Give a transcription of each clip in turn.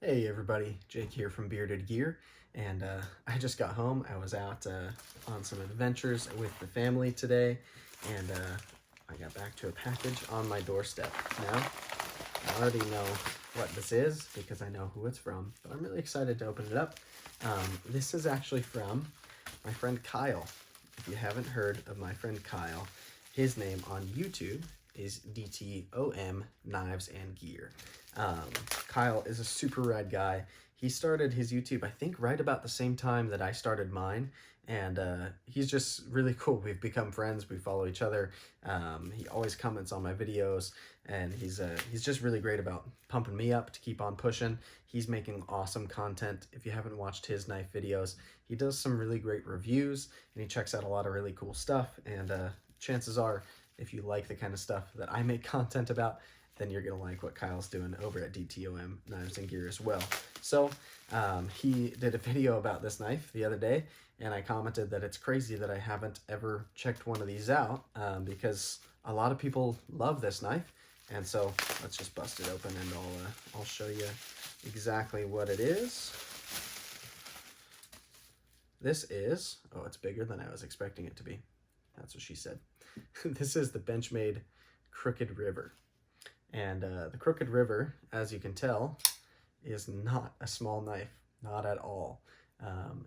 Hey everybody, Jake here from Bearded Gear, and I just got home. I was out on some adventures with the family today, and I got back to a package on my doorstep. Now, I already know what this is because I know who it's from, but I'm really excited to open it up. This is actually from my friend Kyle. If you haven't heard of my friend Kyle, his name on YouTube is DTOM Knives and Gear. Kyle is a super rad guy. He started his YouTube, I think, right about the same time that I started mine, and he's just really cool. We've become friends. We follow each other. He always comments on my videos, and he's just really great about pumping me up to keep on pushing. He's making awesome content. If you haven't watched his knife videos, he does some really great reviews, and he checks out a lot of really cool stuff, and chances are, if you like the kind of stuff that I make content about, then you're going to like what Kyle's doing over at DTOM Knives and Gear as well. So he did a video about this knife the other day, and I commented that it's crazy that I haven't ever checked one of these out because a lot of people love this knife. And so let's just bust it open, and I'll show you exactly what it is. This is, oh, it's bigger than I was expecting it to be. That's what she said. This is the Benchmade Crooked River. And the Crooked River, as you can tell, is not a small knife, not at all.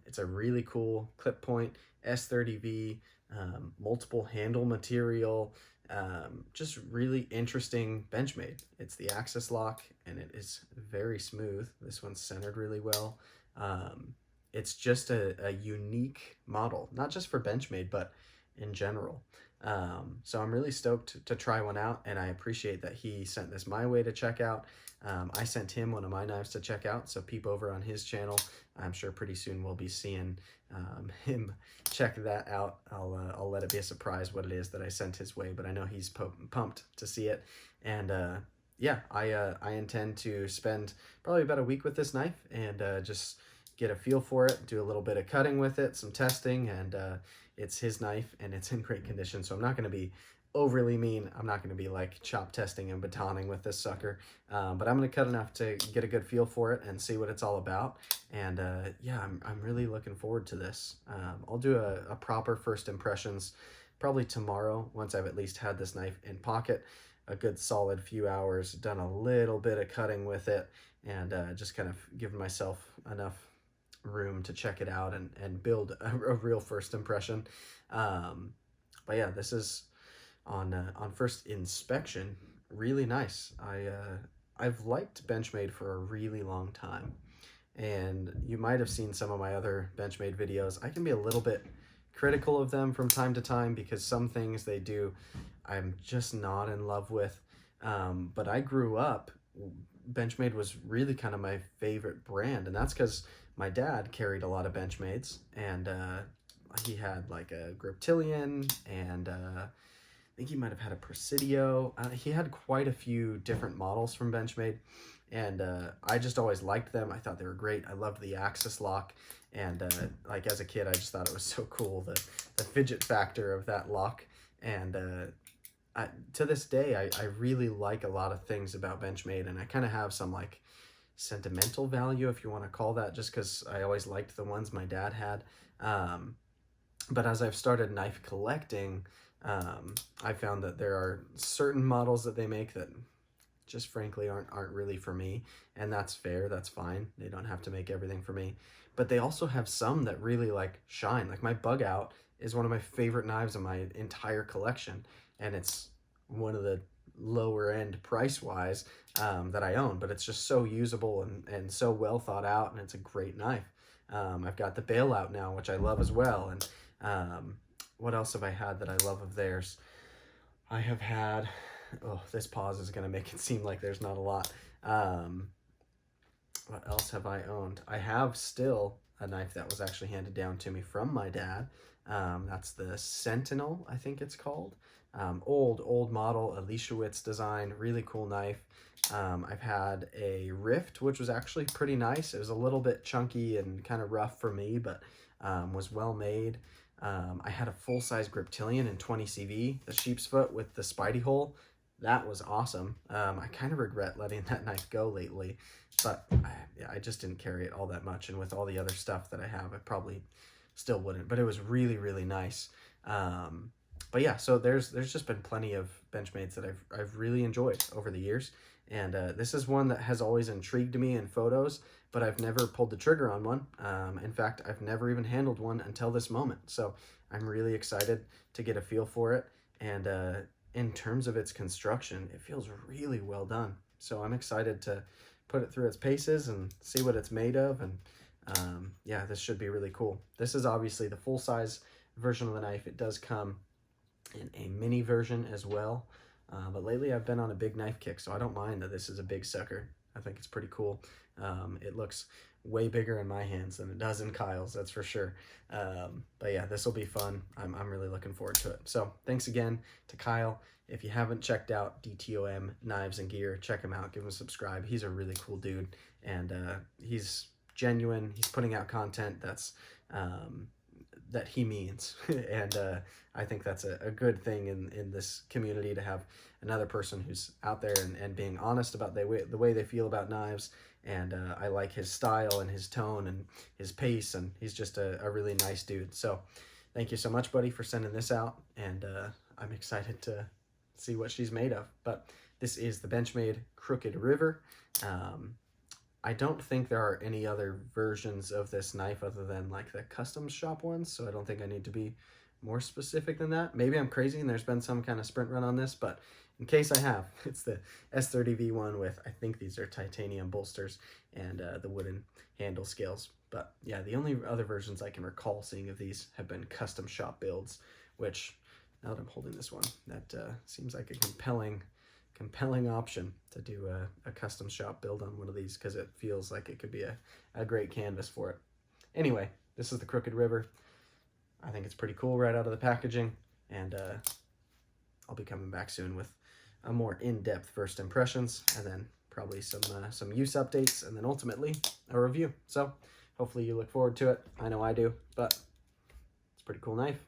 It's a really cool clip point, S30V, multiple handle material, just really interesting Benchmade. It's the axis lock, and it is very smooth. This one's centered really well. It's just a unique model, not just for Benchmade, but in general. So I'm really stoked to try one out, and I appreciate that he sent this my way to check out. I sent him one of my knives to check out, so peep over on his channel. I'm sure pretty soon we'll be seeing him check that out. I'll let it be a surprise what it is that I sent his way, but I know he's pumped to see it. And yeah, I intend to spend probably about a week with this knife and just get a feel for it, do a little bit of cutting with it, some testing, and it's his knife and it's in great condition, so I'm not going to be overly mean. I'm not going to be like chop testing and batoning with this sucker, but I'm going to cut enough to get a good feel for it and see what it's all about. And yeah, I'm really looking forward to this. I'll do a proper first impressions probably tomorrow once I've at least had this knife in pocket a good solid few hours, done a little bit of cutting with it, and just kind of given myself enough room to check it out and build a real first impression. But yeah, this is on first inspection really nice. I've liked Benchmade for a really long time, and you might have seen some of my other Benchmade videos. I can be a little bit critical of them from time to time because some things they do I'm just not in love with, but I grew up, Benchmade was really kind of my favorite brand, and that's because my dad carried a lot of Benchmades, and he had like a Griptilian, and I think he might have had a Presidio. He had quite a few different models from Benchmade, and I just always liked them. I thought they were great. I loved the axis lock, and like as a kid, I just thought it was so cool, the fidget factor of that lock. And to this day, I really like a lot of things about Benchmade, and I kind of have some like sentimental value, if you want to call that, just because I always liked the ones my dad had. But as I've started knife collecting, I found that there are certain models that they make that just frankly aren't really for me, and that's fair, that's fine. They don't have to make everything for me, but they also have some that really like shine. Like my Bug Out is one of my favorite knives in my entire collection, and it's one of the lower end price wise that I own, but it's just so usable and so well thought out, and it's a great knife. I've got the Bailout now, which I love as well. And what else have I had that I love of theirs? I have had, oh, this pause is going to make it seem like there's not a lot. What else have I owned? I have still a knife that was actually handed down to me from my dad. That's the Sentinel, I think it's called. Old model, a Leishowitz design, really cool knife. I've had a Rift, which was actually pretty nice. It was a little bit chunky and kind of rough for me, but was well made. I had a full-size Griptilian in 20 CV, the sheep's foot with the Spidey hole. That was awesome. I kind of regret letting that knife go lately. but yeah, I just didn't carry it all that much. And with all the other stuff that I have, I probably still wouldn't, but it was really, really nice. But yeah, so there's just been plenty of Benchmades that I've really enjoyed over the years. And this is one that has always intrigued me in photos, but I've never pulled the trigger on one. In fact, I've never even handled one until this moment. So I'm really excited to get a feel for it. And in terms of its construction, it feels really well done. So I'm excited to put it through its paces and see what it's made of. And yeah, this should be really cool. This is obviously the full-size version of the knife. It does come in a mini version as well. But lately I've been on a big knife kick, so I don't mind that this is a big sucker. I think it's pretty cool. It looks way bigger in my hands than it does in Kyle's, that's for sure. But yeah, this will be fun. I'm really looking forward to it. So thanks again to Kyle. If you haven't checked out DTOM Knives and Gear, check him out. Give him a subscribe. He's a really cool dude, and he's genuine. He's putting out content that's that he means, and I think that's a good thing in this community, to have another person who's out there and being honest about the way they feel about knives. And I like his style and his tone and his pace, and he's just a really nice dude. So thank you so much, buddy, for sending this out, and I'm excited to see what she's made of. But this is the Benchmade Crooked River. I don't think there are any other versions of this knife other than like the custom shop ones, so I don't think I need to be more specific than that. Maybe I'm crazy and there's been some kind of sprint run on this, but in case I have, it's the S30V one with, I think these are titanium bolsters and the wooden handle scales. But yeah, the only other versions I can recall seeing of these have been custom shop builds, which, now that I'm holding this one, that seems like a compelling option to do a custom shop build on one of these, because it feels like it could be a great canvas for it. Anyway, this is the Crooked River. I think it's pretty cool right out of the packaging, and I'll be coming back soon with a more in-depth first impressions, and then probably some use updates, and then ultimately a review. So hopefully you look forward to it. I know I do, but it's a pretty cool knife.